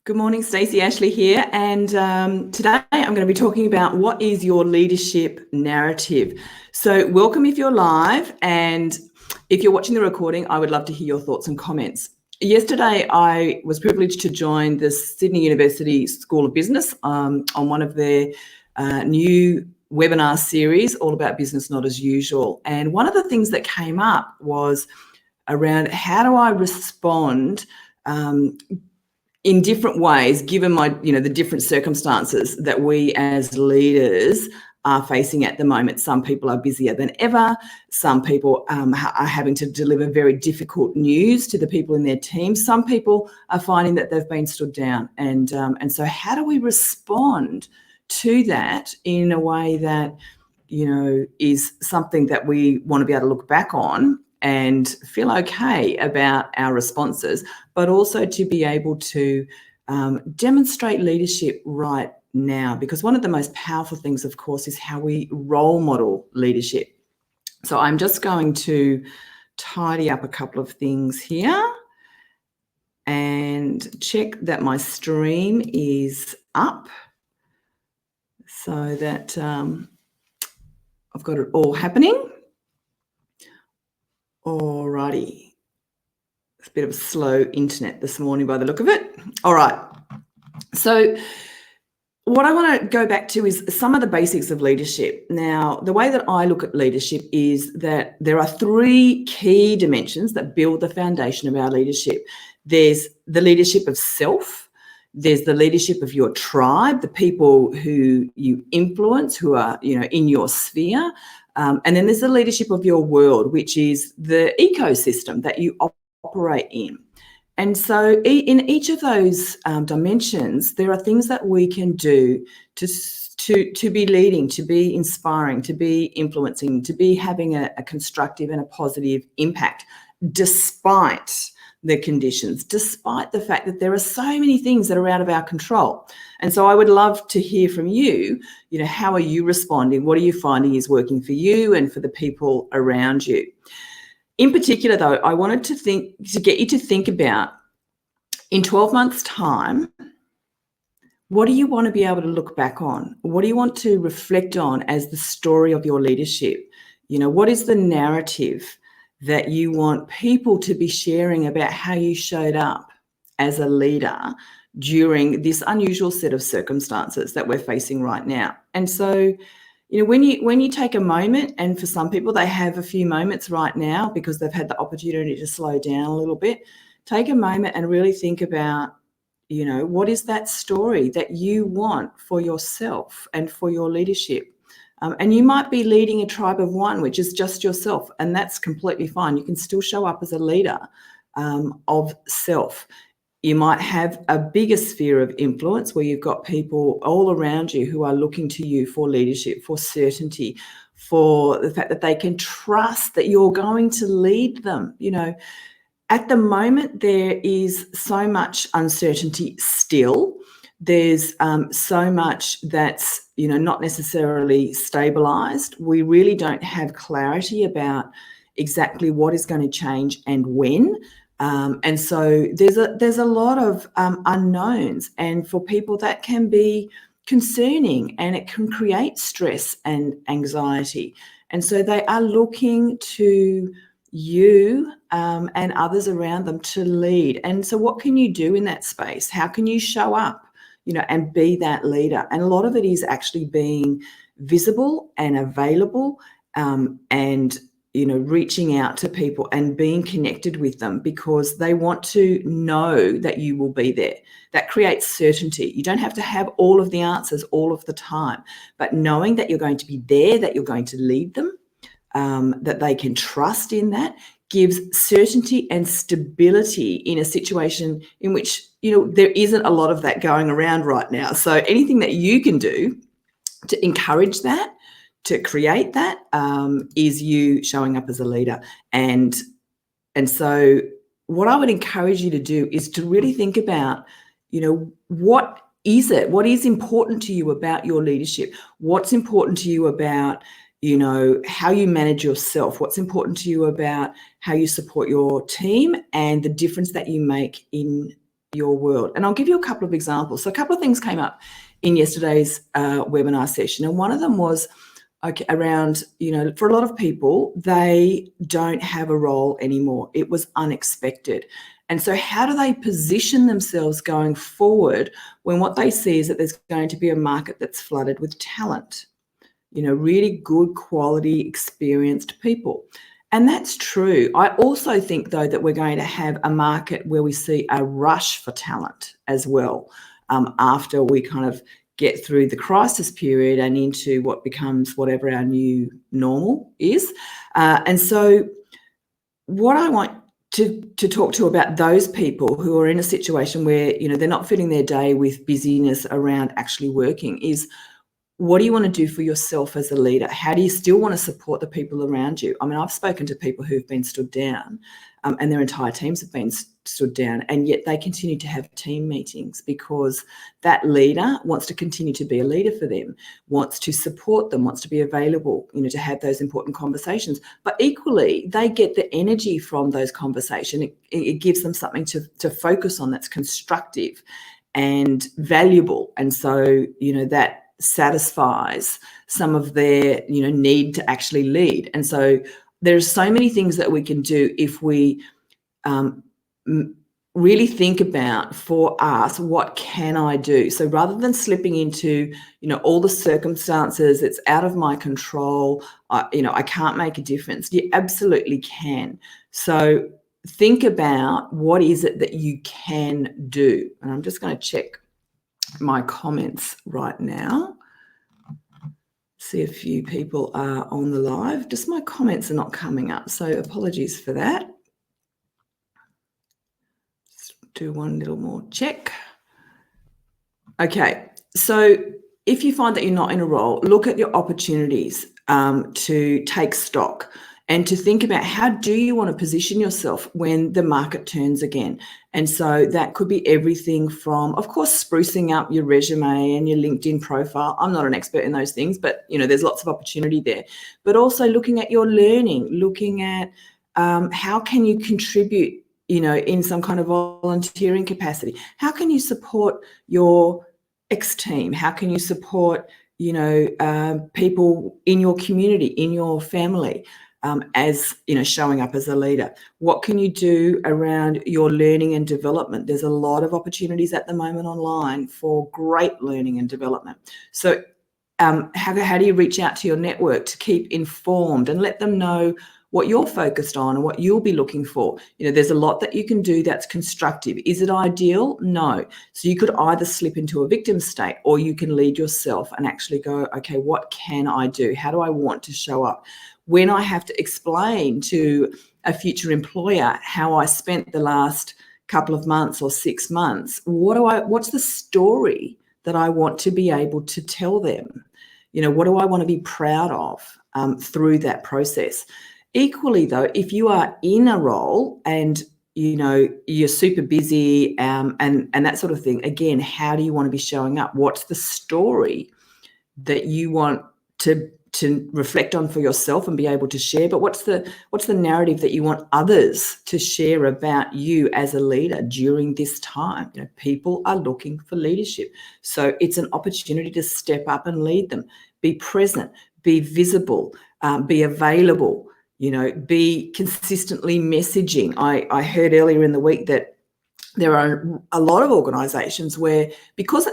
Good morning, Stacey Ashley here, and today I'm going to be talking about what is your leadership narrative. So welcome if you're live, and if you're watching the recording, I would love to hear your thoughts and comments. Yesterday, I was privileged to join the Sydney University School of Business on one of their new webinar series all about business not as usual. And one of the things that came up was around how do I respond in different ways, given the different circumstances that we as leaders are facing at the moment. Some people are busier than ever. Some people are having to deliver very difficult news to the people in their team. Some people are finding that they've been stood down. And so how do we respond to that in a way that, is something that we want to be able to look back on and feel okay about our responses, but also to be able to demonstrate leadership right now, because one of the most powerful things, of course, is how we role model leadership. So I'm just going to tidy up a couple of things here and check that my stream is up so that I've got it all happening. Alrighty. It's a bit of a slow internet this morning by the look of it. All right. So what I want to go back to is some of the basics of leadership. Now, the way that I look at leadership is that there are three key dimensions that build the foundation of our leadership. There's the leadership of self. There's the leadership of your tribe, the people who you influence, who are, in your sphere. And then there's the leadership of your world, which is the ecosystem that you operate in. And so in each of those dimensions, there are things that we can do to be leading, to be inspiring, to be influencing, to be having a constructive and a positive impact, despite the conditions, despite the fact that there are so many things that are out of our control. And so I would love to hear from you, how are you responding? What are you finding is working for you and for the people around you? In particular, though, I wanted to get you to think about, in 12 months' time, what do you want to be able to look back on? What do you want to reflect on as the story of your leadership? What is the narrative that you want people to be sharing about how you showed up as a leader during this unusual set of circumstances that we're facing right now? And so, when you take a moment, and for some people they have a few moments right now because they've had the opportunity to slow down a little bit, take a moment and really think about, what is that story that you want for yourself and for your leadership? And you might be leading a tribe of one, which is just yourself, and that's completely fine. You can still show up as a leader of self. You might have a bigger sphere of influence where you've got people all around you who are looking to you for leadership, for certainty, for the fact that they can trust that you're going to lead them. At the moment, there is so much uncertainty still. There's so much that's, not necessarily stabilized. We really don't have clarity about exactly what is going to change and when. And so there's a lot of unknowns, and for people that can be concerning, and it can create stress and anxiety. And so they are looking to you and others around them to lead. And so what can you do in that space? How can you show up, and be that leader? And a lot of it is actually being visible and available and reaching out to people and being connected with them, because they want to know that you will be there. That creates certainty. You don't have to have all of the answers all of the time, but knowing that you're going to be there, that you're going to lead them, that they can trust in that, gives certainty and stability in a situation in which, there isn't a lot of that going around right now. So anything that you can do to encourage that, to create that, is you showing up as a leader. And so what I would encourage you to do is to really think about, what is it? What is important to you about your leadership? What's important to you about, how you manage yourself? What's important to you about how you support your team and the difference that you make in your world. And I'll give you a couple of examples. So a couple of things came up in yesterday's webinar session, and one of them was around, for a lot of people, they don't have a role anymore. It was unexpected. And so how do they position themselves going forward when what they see is that there's going to be a market that's flooded with talent, really good quality, experienced people? And that's true. I also think, though, that we're going to have a market where we see a rush for talent as well, after we kind of get through the crisis period and into what becomes whatever our new normal is. And so what I want to talk to about those people who are in a situation where, they're not filling their day with busyness around actually working is, what do you want to do for yourself as a leader? How do you still want to support the people around you? I mean, I've spoken to people who've been stood down, and their entire teams have been stood down, and yet they continue to have team meetings because that leader wants to continue to be a leader for them, wants to support them, wants to be available, to have those important conversations. But equally, they get the energy from those conversations. It gives them something to focus on that's constructive and valuable. And so, that satisfies some of their need to actually lead. And so there's so many things that we can do if we really think about, for us, what can I do? So rather than slipping into all the circumstances, it's out of my control, I can't make a difference. You absolutely can. So think about, what is it that you can do? And I'm just going to check my comments right now, see a few people are on the live. Just my comments are not coming up, so apologies for that. Let's do one little more check. Okay, so if you find that you're not in a role, look at your opportunities to take stock and to think about, how do you want to position yourself when the market turns again? And so that could be everything from, of course, sprucing up your resume and your LinkedIn profile. I'm not an expert in those things, but there's lots of opportunity there. But also looking at your learning, looking at how can you contribute, in some kind of volunteering capacity? How can you support your ex-team? How can you support, people in your community, in your family? As showing up as a leader. What can you do around your learning and development? There's a lot of opportunities at the moment online for great learning and development. So how do you reach out to your network to keep informed and let them know what you're focused on and what you'll be looking for? There's a lot that you can do that's constructive. Is it ideal? No. So you could either slip into a victim state, or you can lead yourself and actually go, okay, what can I do? How do I want to show up? When I have to explain to a future employer how I spent the last couple of months or 6 months, what's the story that I want to be able to tell them? What do I want to be proud of through that process? Equally, though, if you are in a role and you're super busy and that sort of thing, again, how do you want to be showing up? What's the story that you want to reflect on for yourself and be able to share? But what's the narrative that you want others to share about you as a leader during this time? People are looking for leadership. So it's an opportunity to step up and lead them. Be present, be visible, be available, be consistently messaging. I heard earlier in the week that there are a lot of organizations where, because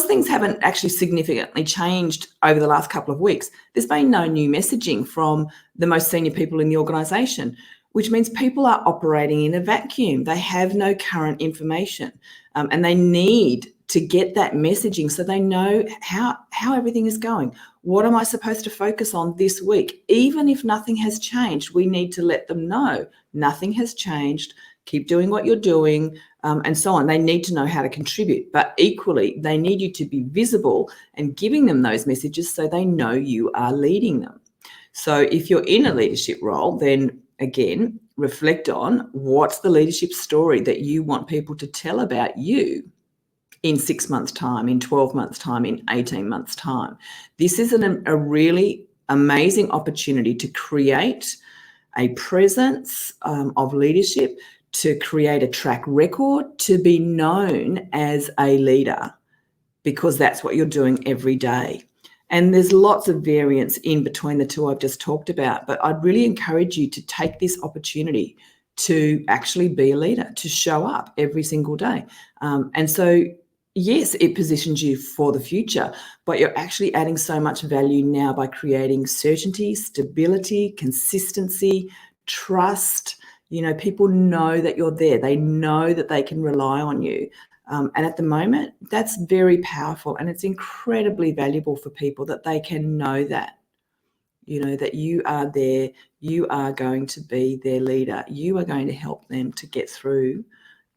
things haven't actually significantly changed over the last couple of weeks, there's been no new messaging from the most senior people in the organisation, which means people are operating in a vacuum. They have no current information, and they need to get that messaging so they know how everything is going. What am I supposed to focus on this week? Even if nothing has changed, we need to let them know nothing has changed. Keep doing what you're doing, and so on. They need to know how to contribute, but equally, they need you to be visible and giving them those messages so they know you are leading them. So if you're in a leadership role, then again, reflect on, what's the leadership story that you want people to tell about you in 6 months' time, in 12 months' time, in 18 months' time. This is a really amazing opportunity to create a presence of leadership, to create a track record, to be known as a leader, because that's what you're doing every day. And there's lots of variance in between the two I've just talked about, but I'd really encourage you to take this opportunity to actually be a leader, to show up every single day. And so, yes, it positions you for the future, but you're actually adding so much value now by creating certainty, stability, consistency, trust. People know that you're there. They know that they can rely on you. And at the moment, that's very powerful, and it's incredibly valuable for people that they can know that, that you are there, you are going to be their leader, you are going to help them to get through,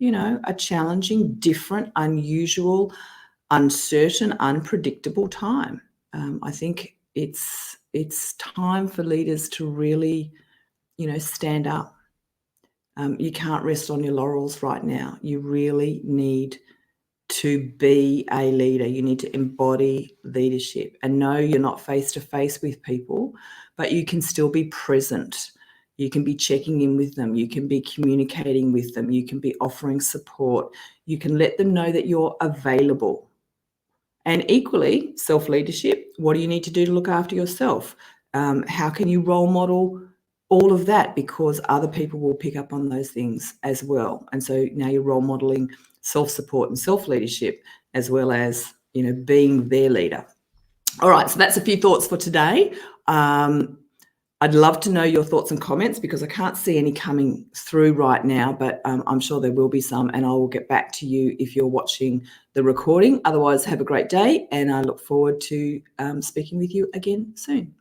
a challenging, different, unusual, uncertain, unpredictable time. I think it's time for leaders to really, stand up. You can't rest on your laurels right now. You really need to be a leader. You need to embody leadership, and know you're not face to face with people, but you can still be present. You can be checking in with them. You can be communicating with them. You can be offering support. You can let them know that you're available. And equally, self-leadership, what do you need to do to look after yourself? How can you role model all of that? Because other people will pick up on those things as well. And so now you're role modeling self-support and self-leadership, as well as, being their leader. All right, so that's a few thoughts for today. I'd love to know your thoughts and comments, because I can't see any coming through right now, but I'm sure there will be some, and I will get back to you if you're watching the recording. Otherwise, have a great day, and I look forward to speaking with you again soon.